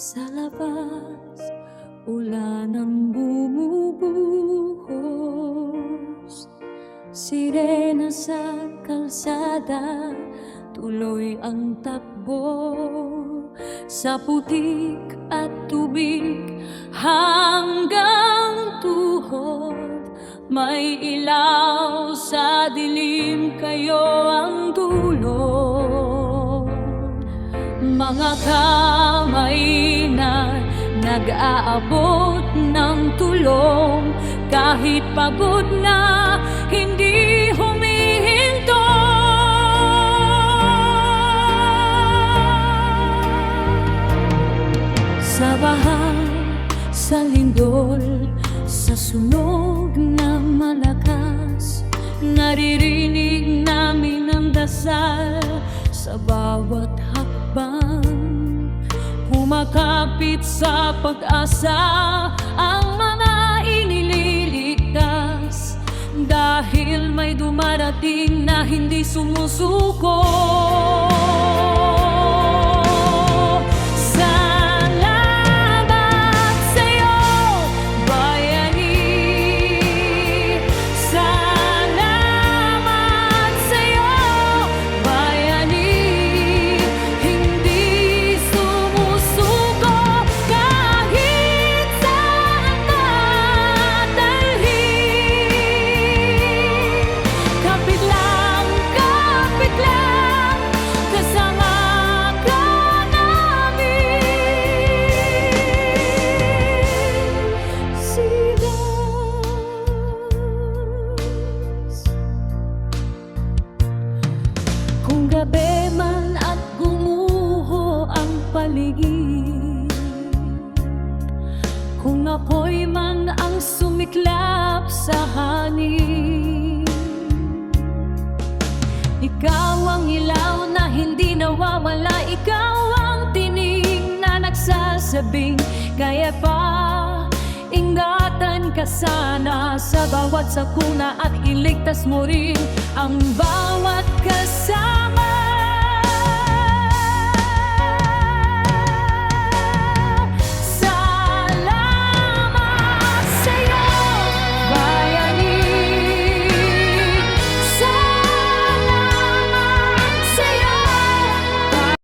Sa labas, ulan ang bumubuhos. Sirena sa kalsada, tuloy ang takbo. Sa putik at tubig hanggang tuhod, may ilaw sa dilim, kayo ang dulot. Mga kamay na nag-aabot ng tulong, kahit pagod na hindi humihinto. Sa baha, sa lindol, sa sunog na malakas, naririnig namin ang dasal sa bawat hakbang. Kumakapit sa pag-asa ang mga inililigtas, dahil may dumarating na hindi sumusuko. Kung gabi man at gumuho ang paligid, kung apoy man ang sumiklap sa hangin, ikaw ang ilaw na hindi nawawala, ikaw ang tinig na nagsasabing kaya pa. Ingatan ka sana sa bawat sakuna at iligtas mo rin ang bawat kasama.